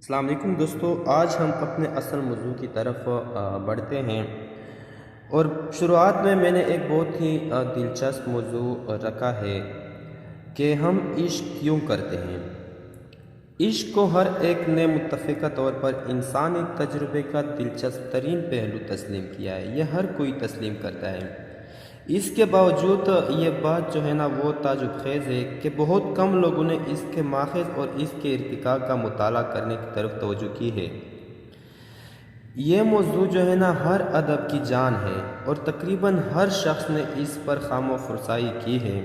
السلام علیکم دوستو، آج ہم اپنے اصل موضوع کی طرف بڑھتے ہیں اور شروعات میں نے ایک بہت ہی دلچسپ موضوع رکھا ہے کہ ہم عشق کیوں کرتے ہیں۔ عشق کو ہر ایک نے متفقہ طور پر انسانی تجربے کا دلچسپ ترین پہلو تسلیم کیا ہے۔ یہ ہر کوئی تسلیم کرتا ہے۔ اس کے باوجود یہ بات جو ہے نا وہ تعجب خیز ہے کہ بہت کم لوگوں نے اس کے ماخذ اور اس کے ارتقاء کا مطالعہ کرنے کی طرف توجہ کی ہے۔ یہ موضوع جو ہے نا ہر ادب کی جان ہے اور تقریباً ہر شخص نے اس پر خام و فرسائی کی ہے۔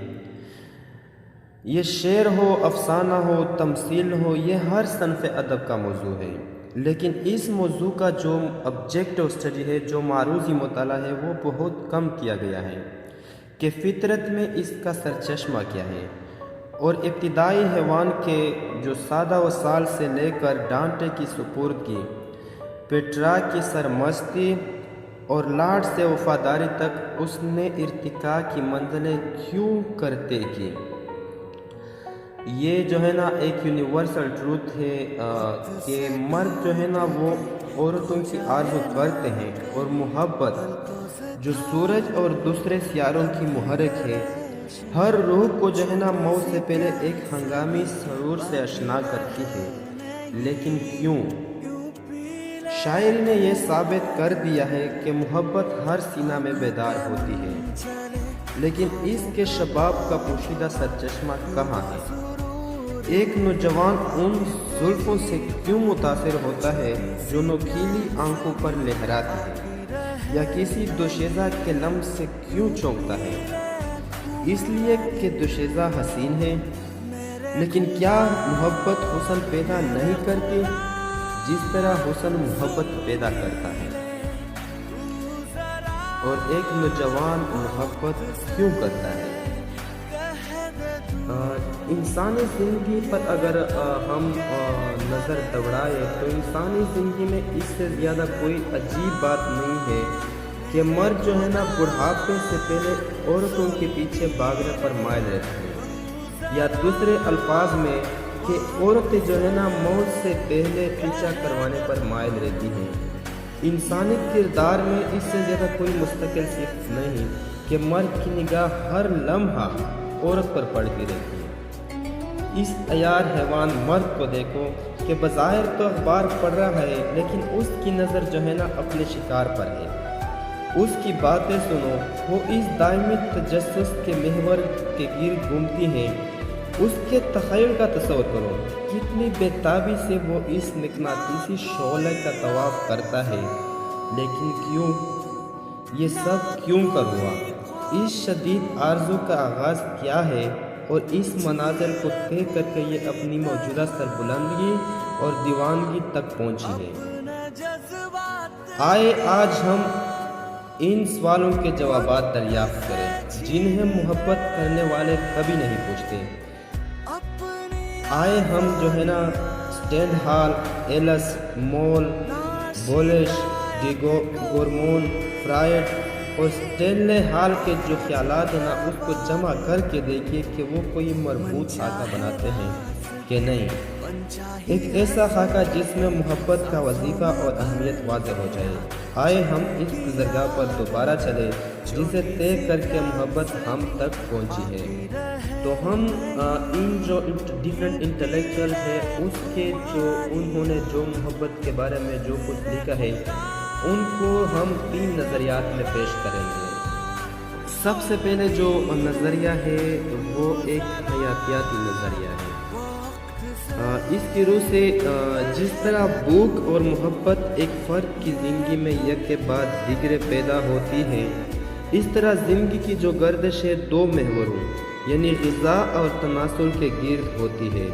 یہ شعر ہو، افسانہ ہو، تمثیل ہو، یہ ہر صنف ادب کا موضوع ہے، لیکن اس موضوع کا جو آبجیکٹو اسٹڈی ہے، جو معروضی مطالعہ ہے، وہ بہت کم کیا گیا ہے کہ فطرت میں اس کا سرچشمہ کیا ہے اور ابتدائی حیوان کے جو سادہ و سال سے لے کر ڈانٹے کی سپردگی، پیٹرا کی سرمستی اور لاڈ سے وفاداری تک اس نے ارتقاء کی منزلیں کیوں کرتے کی۔ یہ جو ہے نا ایک یونیورسل ٹروتھ ہے کہ مرد جو ہے نا وہ عورتوں کی آرزو کرتے ہیں اور محبت جو سورج اور دوسرے سیاروں کی محرک ہے، ہر روح کو جو ہے نا موت سے پہلے ایک ہنگامی سرور سے اشنا کرتی ہے۔ لیکن کیوں؟ شاعری نے یہ ثابت کر دیا ہے کہ محبت ہر سینہ میں بیدار ہوتی ہے، لیکن اس کے شباب کا پوشیدہ سرچشمہ کہاں ہے؟ ایک نوجوان ان زلفوں سے کیوں متاثر ہوتا ہے جو نوکیلی آنکھوں پر لہراتی ہے، یا کسی دوشیزہ کے لمس سے کیوں چونکتا ہے؟ اس لیے کہ دوشیزہ حسین ہے، لیکن کیا محبت حسن پیدا نہیں کرتی جس طرح حسن محبت پیدا کرتا ہے؟ اور ایک نوجوان محبت کیوں کرتا ہے؟ انسانی زندگی پر اگر ہم نظر دوڑائے تو انسانی زندگی میں اس سے زیادہ کوئی عجیب بات نہیں ہے کہ مرد جو ہے نا بڑھاپے سے پہلے عورتوں کے پیچھے بھاگنے پر مائل رہتے ہیں، یا دوسرے الفاظ میں کہ عورتیں جو ہے نا موت سے پہلے پیچھا کروانے پر مائل رہتی ہیں۔ انسانی کردار میں اس سے زیادہ کوئی مستقل صفت نہیں کہ مرد کی نگاہ ہر لمحہ عورت پر پڑتی رہتی ہے۔ اس عیار حیوان مرد کو دیکھو کہ بظاہر تو اخبار پڑھ رہا ہے، لیکن اس کی نظر جو ہے نا اپنے شکار پر ہے۔ اس کی باتیں سنو، وہ اس دائمی تجسس کے محور کے گرد گھومتی ہیں۔ اس کے تخیل کا تصور کرو، کتنی بے تابی سے وہ اس مقناطیسی شعلہ کا طواف کرتا ہے۔ لیکن کیوں؟ یہ سب کیوں کر ہوا؟ اس شدید آرزو کا آغاز کیا ہے اور اس منازل کو طے کر کے یہ اپنی موجودہ سربلندگی اور دیوانگی تک پہنچی ہے؟ آئے آج ہم ان سوالوں کے جوابات دریافت کریں جنہیں محبت کرنے والے کبھی نہیں پوچھتے۔ آئے ہم جو ہے نا سٹینڈ ہال، ایلس، مول، بولش، گورمون، فرائڈ اور سٹینلے ہال کے جو خیالات ہیں نا اس کو جمع کر کے دیکھیے کہ وہ کوئی مربوط خاکہ بناتے ہیں کہ نہیں۔ ایک ایسا خاکہ جس میں محبت کا وظیفہ اور اہمیت واضح ہو جائے۔ آئے ہم اس گزرگاہ پر دوبارہ چلے جسے طے کر کے محبت ہم تک پہنچی ہے۔ تو ہم ان جو ڈیفرنٹ انٹلیکچوئل ہے اس کے جو انہوں نے جو محبت کے بارے میں جو کچھ لکھا ہے ان کو ہم 3 نظریات میں پیش کریں گے۔ سب سے پہلے جو نظریہ ہے وہ ایک حیاتیاتی نظریہ ہے۔ اس کی روح سے جس طرح بھوک اور محبت ایک فرد کی زندگی میں یک کے بعد دیگرے پیدا ہوتی ہیں، اس طرح زندگی کی جو گردش ہے 2 محوروں یعنی غذا اور تناسل کے گرد ہوتی ہے۔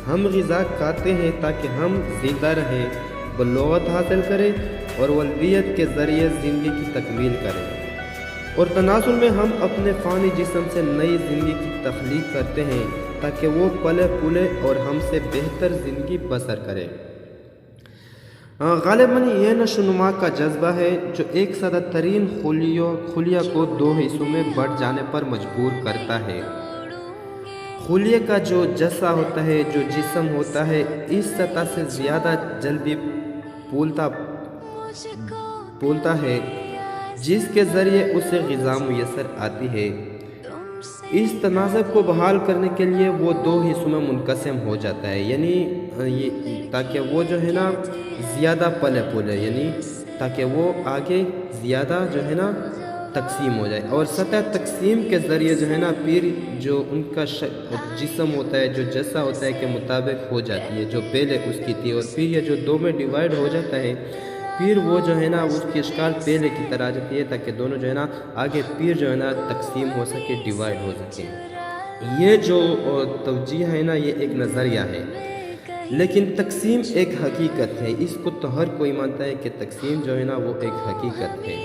ہم غذا کھاتے ہیں تاکہ ہم زندہ رہیں، بلوغت حاصل کریں اور ولدیت کے ذریعے زندگی کی تکمیل کریں، اور تناسل میں ہم اپنے فانی جسم سے نئی زندگی کی تخلیق کرتے ہیں تاکہ وہ پلے پھولے اور ہم سے بہتر زندگی بسر کرے۔ غالباً یہ نشوونما کا جذبہ ہے جو ایک سادہ ترین خلیہ کو 2 حصوں میں بٹ جانے پر مجبور کرتا ہے۔ خلیے کا جو جسا ہوتا ہے، جو جسم ہوتا ہے، اس سطح سے زیادہ جلدی پھولتا ہے، جس کے ذریعے اسے غذا میسر آتی ہے۔ اس تناسب کو بحال کرنے کے لیے وہ دو حصوں میں منقسم ہو جاتا ہے، یعنی تاکہ وہ جو ہے نا زیادہ پلے پھولے، یعنی تاکہ وہ آگے زیادہ جو ہے نا تقسیم ہو جائے، اور سطح تقسیم کے ذریعے جو ہے نا پھر جو ان کا جسم ہوتا ہے، جو جسا ہوتا ہے کے مطابق ہو جاتی ہے جو پہلے اس کی تھی، اور پھر یہ جو دو میں ڈیوائیڈ ہو جاتا ہے، پھر وہ جو ہے نا اس کی اشکال پہلے کی طرح آ جاتی ہے، تاکہ دونوں جو ہے نا آگے پھر جو ہے نا تقسیم ہو سکے، ڈیوائیڈ ہو سکے۔ یہ جو توجیہ ہے نا یہ ایک نظریہ ہے، لیکن تقسیم ایک حقیقت ہے۔ اس کو تو ہر کوئی مانتا ہے کہ تقسیم جو ہے نا وہ ایک حقیقت ہے۔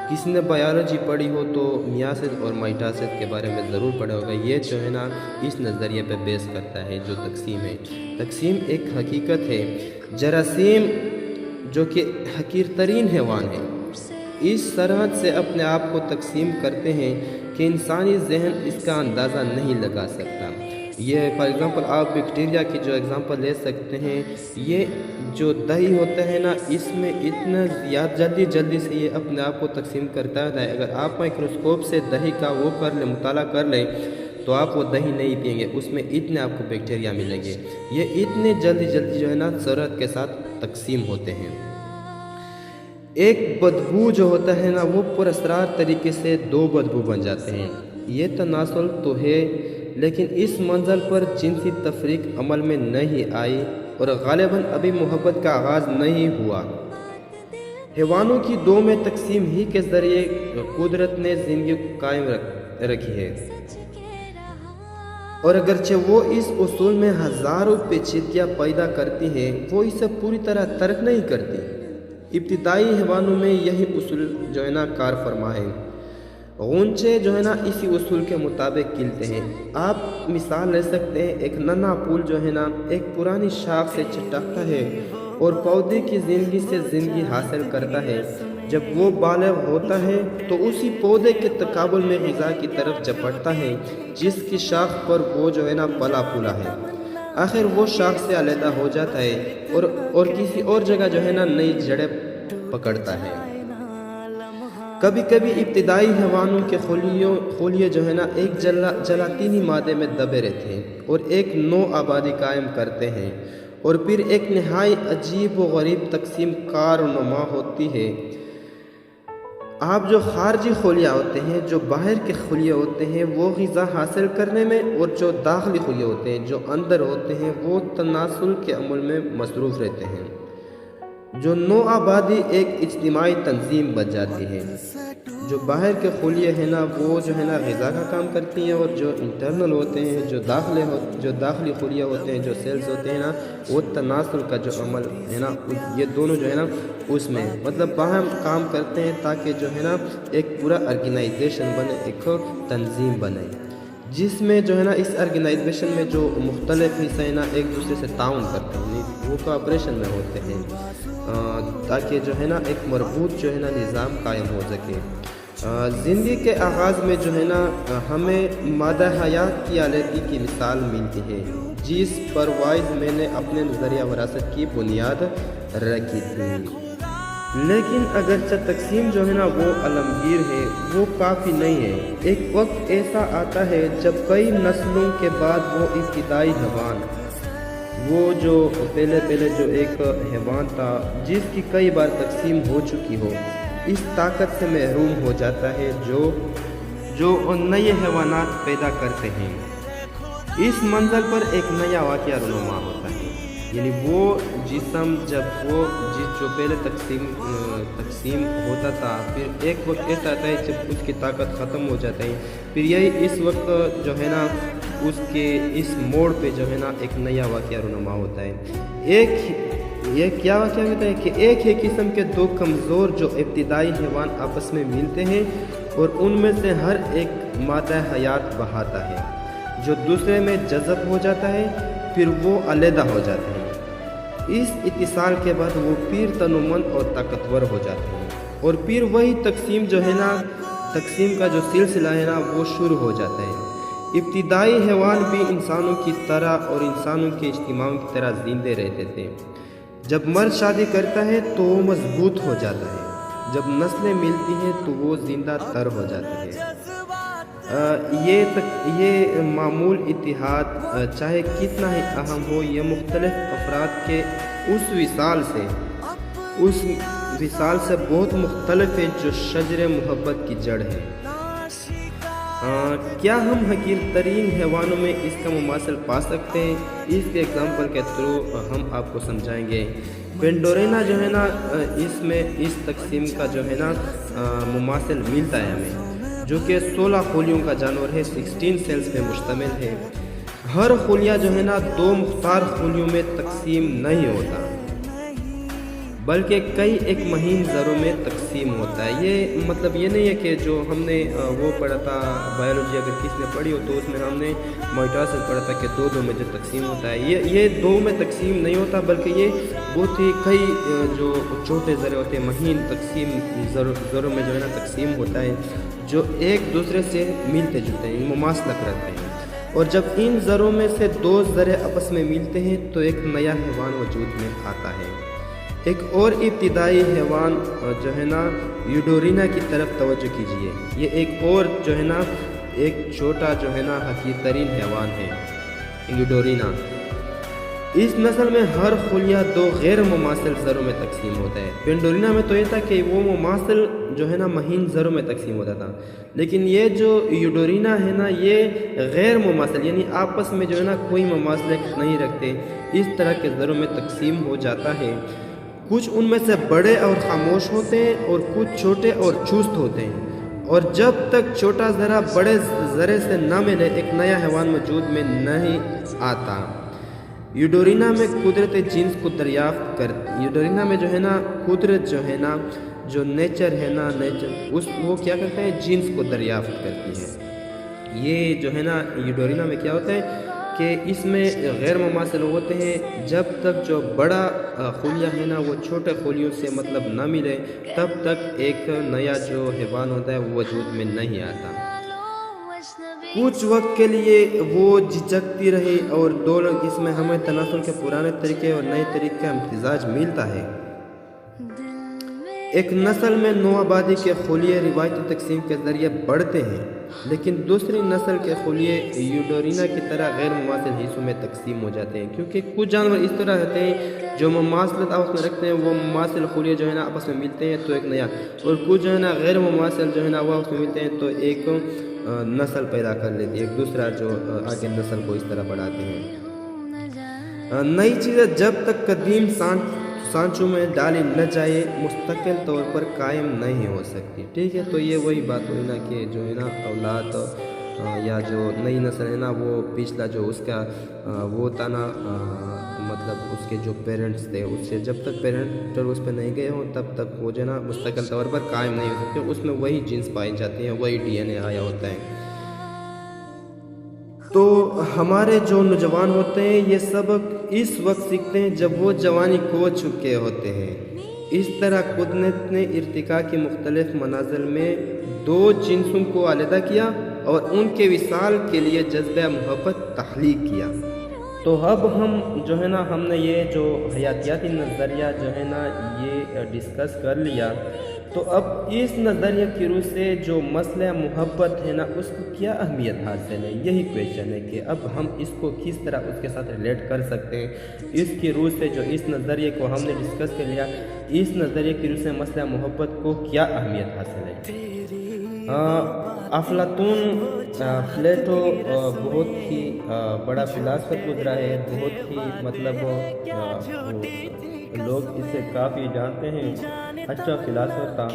کسی نے بایولوجی پڑھی ہو تو میاسس اور مائٹاسس کے بارے میں ضرور پڑھا ہوگا۔ یہ جو ہے نا اس نظریے پہ بیس کرتا ہے جو تقسیم ہے۔ تقسیم ایک حقیقت ہے۔ جراثیم جو کہ حقیر ترین حیوان ہے، اس سرحد سے اپنے آپ کو تقسیم کرتے ہیں کہ انسانی ذہن اس کا اندازہ نہیں لگا سکتا۔ یہ فار ایگزامپل آپ بیکٹیریا کی جو ایگزامپل لے سکتے ہیں، یہ جو دہی ہوتا ہے نا اس میں اتنا زیادہ جلدی سے یہ اپنے آپ کو تقسیم کرتا ہے۔ اگر آپ مائکروسکوپ سے دہی کا وہ کر لیں، مطالعہ کر لیں، تو آپ وہ دہی نہیں پئیں گے، اس میں اتنے آپ کو بیکٹیریا ملیں گے۔ یہ اتنے جلدی جو ہے نا سرعت کے ساتھ تقسیم ہوتے ہیں۔ ایک بدبو جو ہوتا ہے نا وہ پراسرار طریقے سے دو بدبو بن جاتے ہیں۔ یہ تناسل تو ہے، لیکن اس منزل پر جنسی تفریق عمل میں نہیں آئی اور غالباً ابھی محبت کا آغاز نہیں ہوا۔ حیوانوں کی دو میں تقسیم ہی کے ذریعے قدرت نے زندگی قائم رکھی ہے، اور اگرچہ وہ اس اصول میں ہزاروں پیچیدگیاں پیدا کرتی ہے، وہ اسے پوری طرح ترک نہیں کرتی۔ ابتدائی حیوانوں میں یہی اصول جو ہے نا کار فرما ہے۔ غونچے جو ہے نا اسی اصول کے مطابق کھلتے ہیں۔ آپ مثال لے سکتے ہیں، ایک ننھا پھول جو ہے نا ایک پرانی شاخ سے چٹکتا ہے اور پودے کی زندگی سے زندگی حاصل کرتا ہے۔ جب وہ بالغ ہوتا ہے تو اسی پودے کے تقابل میں غذا کی طرف جھپٹتا ہے جس کی شاخ پر وہ جو ہے نا پلا پھولا ہے۔ آخر وہ شاخ سے علیحدہ ہو جاتا ہے اور کسی اور جگہ جو ہے نا نئی جڑیں پکڑتا ہے۔ کبھی کبھی ابتدائی حیوانوں کے خلیے جو ہے نا ایک جلاطینی مادے میں دبے رہتے ہیں اور ایک نو آبادی قائم کرتے ہیں، اور پھر ایک نہایت عجیب و غریب تقسیم کارنما ہوتی ہے۔ آپ جو خارجی خلیہ ہوتے ہیں، جو باہر کے خلیہ ہوتے ہیں، وہ غذا حاصل کرنے میں، اور جو داخلی خلیہ ہوتے ہیں، جو اندر ہوتے ہیں، وہ تناسل کے عمل میں مصروف رہتے ہیں۔ جو نو آبادی ایک اجتماعی تنظیم بن جاتی ہے۔ جو باہر کے خلیے ہیں نا وہ جو ہے نا غذا کا کام کرتی ہیں، اور جو انٹرنل ہوتے ہیں، جو داخلی خلیے ہوتے ہیں، جو سیلز ہوتے ہیں نا، وہ تناسل کا جو عمل ہے نا یہ دونوں جو ہے نا اس میں مطلب باہم کام کرتے ہیں، تاکہ جو ہے نا ایک پورا آرگنائزیشن بنے، ایک تنظیم بنے، جس میں جو ہے نا اس آرگنائزیشن میں جو مختلف حصے ہیں نا ایک دوسرے سے تعاون کرتے ہیں، وہ کوآپریشن میں ہوتے ہیں، تاکہ جو ہے نا ایک مربوط جو ہے نا نظام قائم ہو سکے۔ زندگی کے آغاز میں جو ہے نا ہمیں مادہ حیات کی علیحدگی کی مثال ملتی ہے، جس پر وائز میں نے اپنے نظریہ وراثت کی بنیاد رکھی تھی۔ لیکن اگرچہ تقسیم جو ہے نا وہ عالمگیر ہے، وہ کافی نہیں ہے۔ ایک وقت ایسا آتا ہے جب کئی نسلوں کے بعد وہ ابتدائی حیوان، وہ جو پہلے جو ایک حیوان تھا جس کی کئی بار تقسیم ہو چکی ہو، اس طاقت سے محروم ہو جاتا ہے جو نئے حیوانات پیدا کرتے ہیں۔ اس منزل پر ایک نیا واقعہ رونما ہوتا ہے، یعنی وہ جسم جو پہلے تقسیم ہوتا تھا، پھر ایک وقت ایسا آتا ہے جب اس کی طاقت ختم ہو جاتا ہے، پھر یہی اس وقت جو ہے نا اس کے اس موڑ پہ جو ہے نا ایک نیا واقعہ رونما ہوتا ہے۔ یہ کیا واقعہ ہوتا ہے کہ ایک ہی قسم کے دو کمزور جو ابتدائی حیوان آپس میں ملتے ہیں، اور ان میں سے ہر ایک مادہ حیات بہاتا ہے جو دوسرے میں جذب ہو جاتا ہے، پھر وہ علیحدہ ہو جاتے ہیں۔ اس اتصال کے بعد وہ پھر تنومند اور طاقتور ہو جاتے ہیں، اور پھر وہی تقسیم جو ہے نا تقسیم کا جو سلسلہ ہے نا وہ شروع ہو جاتا ہے۔ ابتدائی حیوان بھی انسانوں کی طرح اور انسانوں کے اجتماعوں کی طرح زندے رہتے تھے۔ جب مرد شادی کرتا ہے تو وہ مضبوط ہو جاتا ہے، جب نسلیں ملتی ہیں تو وہ زندہ تر ہو جاتی ہے۔ یہ معمول اتحاد چاہے کتنا ہی اہم ہو، یہ مختلف افراد کے اس وصال سے بہت مختلف ہے جو شجر محبت کی جڑ ہے۔ کیا ہم حقیر ترین حیوانوں میں اس کا مماثل پا سکتے ہیں؟ اس کے ایگزامپل کے تھرو ہم آپ کو سمجھائیں گے۔ پینڈورینا جو ہے نا، اس میں اس تقسیم کا جو ہے نا مماثل ملتا ہے ہمیں، جو کہ 16 خلیوں کا جانور ہے، 16 سیلز پہ مشتمل ہے۔ ہر خلیہ جو ہے نا 2 مختار خلیوں میں تقسیم نہیں ہوتا، بلکہ کئی ایک مہین ذروں میں تقسیم ہوتا ہے۔ یہ مطلب یہ نہیں ہے کہ جو ہم نے وہ پڑھا تھا بایولوجی، اگر کس نے پڑھی ہو تو اس میں ہم نے مائٹوسس پڑھا تھا کہ 2 میں جو تقسیم ہوتا ہے، یہ 2 میں تقسیم نہیں ہوتا، بلکہ یہ بہت ہی کئی جو چھوٹے ذرے ہوتے ہیں، مہین تقسیم ذروں میں جو ہے نا تقسیم ہوتا ہے، جو ایک دوسرے سے ملتے جلتے ہیں، مماثلت رکھتے ہیں۔ اور جب ان ذروں میں سے 2 ذرے آپس میں ملتے ہیں تو ایک نیا حیوان وجود میں آتا ہے۔ ایک اور ابتدائی حیوان جو ہے نا یوڈورینا کی طرف توجہ کیجیے۔ یہ ایک اور جو ہے نا ایک چھوٹا جو ہے نا حقیر ترین حیوان ہے یوڈورینا۔ اس نسل میں ہر خلیہ 2 غیر مماثل ذروں میں تقسیم ہوتا ہے۔ پینڈورینا میں تو یہ تھا کہ وہ مماثل جو ہے نا مہین ذروں میں تقسیم ہوتا تھا، لیکن یہ جو یوڈورینا ہے نا یہ غیر مماثل، یعنی آپس میں جو ہے نا کوئی مماثلت نہیں رکھتے، اس طرح کے ذروں میں تقسیم ہو جاتا ہے۔ کچھ ان میں سے بڑے اور خاموش ہوتے ہیں اور کچھ چھوٹے اور چست ہوتے ہیں، اور جب تک چھوٹا ذرہ بڑے ذرے سے نہ ملے ایک نیا حیوان وجود میں نہیں آتا۔ یوڈورینا میں قدرت جنس کو دریافت یوڈورینا میں جو ہے نا قدرت جو ہے نا جو نیچر ہے نا وہ کیا کرتے ہیں، جنس کو دریافت کرتی ہے۔ یہ جو ہے نا یوڈورینا میں کیا ہوتا ہے کہ اس میں غیر مماثل ہوتے ہیں، جب تک جو بڑا خلیہ ہے نا وہ چھوٹے خلیوں سے مطلب نہ ملے تب تک ایک نیا جو حیوان ہوتا ہے وہ وجود میں نہیں آتا۔ کچھ وقت کے لیے وہ جھجکتی رہی اور دونوں اس میں ہمیں تناسل کے پرانے طریقے اور نئے طریقے کا امتزاج ملتا ہے۔ ایک نسل میں نوآبادی کے خلیے روایتی تقسیم کے ذریعے بڑھتے ہیں، لیکن دوسری نسل کے خلیے یوڈورینا کی طرح غیر مماثل حصوں میں تقسیم ہو جاتے ہیں، کیونکہ کچھ جانور اس طرح رہتے ہیں جو مماثلت آپس میں رکھتے ہیں، وہ مماثل خلیے جو ہے نا آپس میں ملتے ہیں تو ایک نیا، اور کچھ جو ہے نا غیر مماثل جو ہے نا وہ آپس میں ملتے ہیں تو ایک نسل پیدا کر لیتی ہے، ایک دوسرا جو آگے نسل کو اس طرح بڑھاتے ہیں۔ نئی چیزیں جب تک قدیم سانچوں میں ڈالی نہ جائے مستقل طور پر قائم نہیں ہو سکتی۔ ٹھیک ہے، تو یہ وہی بات ہوئی نا کہ جو ہے نا اولاد یا جو نئی نسل ہے نا وہ پچھلا جو اس کا وہ تھا نا مطلب اس کے جو پیرنٹس تھے اس سے جب تک پیرنٹ اس پہ نہیں گئے ہوں تب تک وہ جو ہے نا مستقل طور پر قائم نہیں ہو سکتے، اس میں وہی جنس پائی جاتی ہیں، وہی ڈی این اے آیا ہوتا ہے۔ تو ہمارے جو نوجوان ہوتے ہیں یہ سبق اس وقت سیکھتے ہیں جب وہ جوانی کھو چکے ہوتے ہیں۔ اس طرح قدرت نے ارتقاء کے مختلف منازل میں 2 جنسوں کو علیحدہ کیا اور ان کے وصال کے لیے جذبہ محبت تخلیق کیا۔ تو اب ہم جو ہے نا ہم نے یہ جو حیاتیاتی نظریہ جو ہے نا یہ ڈسکس کر لیا، تو اب اس نظریہ کی روح سے جو مسئلہ محبت ہے نا اس کو کیا اہمیت حاصل ہے، یہی کویشچن ہے کہ اب ہم اس کو کس طرح اس کے ساتھ ریلیٹ کر سکتے ہیں۔ اس کی روح سے جو اس نظریے کو ہم نے ڈسکس کر لیا، اس نظریے کی روح سے مسئلہ محبت کو کیا اہمیت حاصل ہے۔ افلاطون پلیٹو بہت ہی بڑا فلاسفر گزرا ہے، بہت ہی مطلب لوگ اسے کافی جانتے ہیں، اچھا فلاسفر تھا۔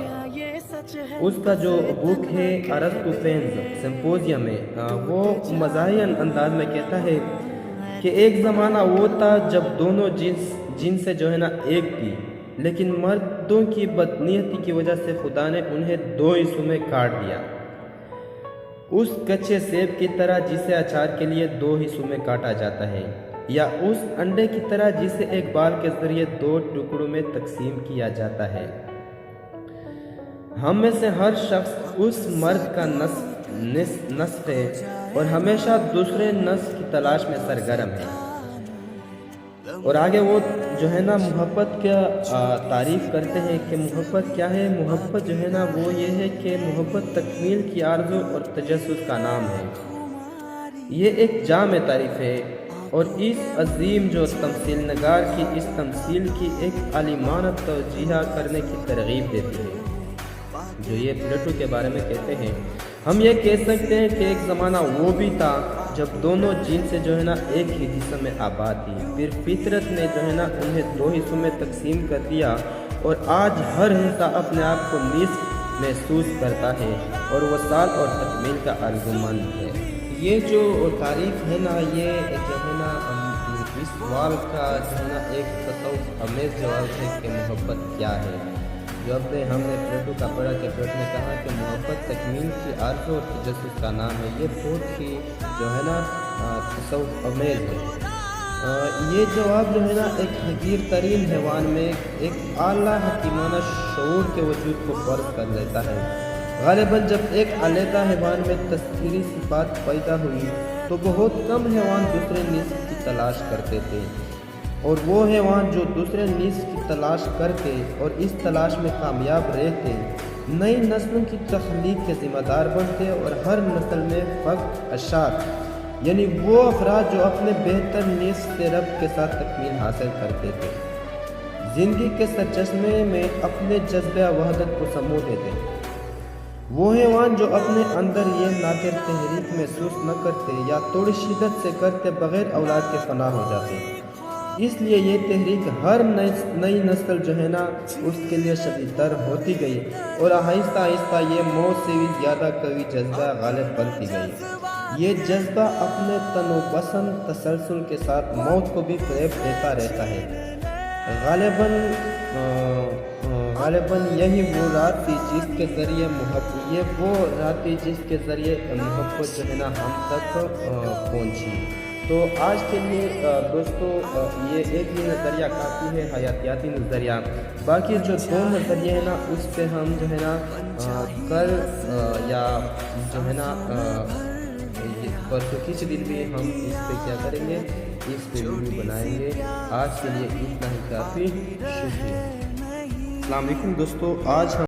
اس کا جو بک ہے ارسطوفینز سمپوزیم میں وہ مزاحیہ انداز میں کہتا ہے کہ ایک زمانہ وہ تھا جب دونوں جنسیں جو ہے نا ایک تھی، لیکن مردوں کی بدنیتی کی وجہ سے خدا نے انہیں 2 حصوں میں کاٹ دیا، اس کچے سیب کی طرح جسے اچار کے لیے 2 حصوں میں کاٹا جاتا ہے، یا اس انڈے کی طرح جسے ایک بال کے ذریعے 2 ٹکڑوں میں تقسیم کیا جاتا ہے۔ ہم میں سے ہر شخص اس مرد کا نصف ہے اور ہمیشہ دوسرے نصف کی تلاش میں سرگرم ہے۔ اور آگے وہ جو ہے نا محبت کا تعریف کرتے ہیں کہ محبت کیا ہے۔ محبت جو ہے نا وہ یہ ہے کہ محبت تکمیل کی آرزو اور تجسس کا نام ہے۔ یہ ایک جامع تعریف ہے اور اس عظیم جو تمثیل نگار کی اس تمثیل کی ایک عالمانہ توجیہ کرنے کی ترغیب دیتی ہے۔ جو یہ پلیٹو کے بارے میں کہتے ہیں، ہم یہ کہہ سکتے ہیں کہ ایک زمانہ وہ بھی تھا جب دونوں جنسیں جو ہے نا ایک ہی جسم میں آباد تھی، پھر فطرت نے جو ہے نا انہیں دو حصوں میں تقسیم کر دیا اور آج ہر حصہ اپنے آپ کو نصف محسوس کرتا ہے اور وصال اور تکمیل کا آرزومند ہے۔ یہ جو تعریف ہے نا یہ جو ہے نا اس سوال کا جو ہے نا ایک تصوف امیز جواب ہے کہ محبت کیا ہے۔ جب ہم نے پلیٹو کا پڑھا کہ پلیٹو نے کہا کہ محبت تکمیل کی آرزو اور تجسس کا نام ہے، یہ بہت ہی جو ہے نا تصوف امیز ہے۔ یہ جواب جو ہے نا ایک حقیر ترین حیوان میں ایک اعلیٰ حکیمانہ شعور کے وجود کو فرض کر لیتا ہے۔ غالباً جب ایک علیحدہ حیوان میں تذکیری صفات پیدا ہوئی تو بہت کم حیوان دوسرے نصف کی تلاش کرتے تھے، اور وہ حیوان جو دوسرے نصف کی تلاش کرتے اور اس تلاش میں کامیاب رہتے نئی نسلوں کی تخلیق کے ذمہ دار بنتے اور ہر نسل میں فقط اشاعت یعنی وہ افراد جو اپنے بہتر نصف سے رب کے ساتھ تکمیل حاصل کرتے تھے، زندگی کے سرچشمے میں اپنے جذبہ وحدت کو سمو دیتے۔ وہ حیوان جو اپنے اندر یہ نادر تحریک محسوس نہ کرتے یا تھوڑی شدت سے کرتے بغیر اولاد کے فنا ہو جاتے۔ اس لیے یہ تحریک ہر نئی نسل جو ہے نا اس کے لیے شدید تر ہوتی گئی اور آہستہ آہستہ یہ موت سے بھی زیادہ قوی جذبہ غالب بنتی گئی۔ یہ جذبہ اپنے تن و بسن تسلسل کے ساتھ موت کو بھی فریب دیتا رہتا ہے۔ غالباً یہی وہ رات تھی جس کے ذریعے محبت جو ہے نا ہم تک پہنچی۔ تو آج کے لیے دوستو یہ ایک ہی نظریہ کافی ہے، حیاتیاتی نظریہ۔ باقی جو دو نظریے ہیں نا اس پہ ہم جو ہے نا کل یا جو ہے نا پرسوں کسی دن بھی ہم اس پہ کیا کریں گے، اس پہ ویڈیو بنائیں گے۔ آج کے لیے اتنا ہی کافی، شکریہ۔ السلام علیکم دوستو، آج ہم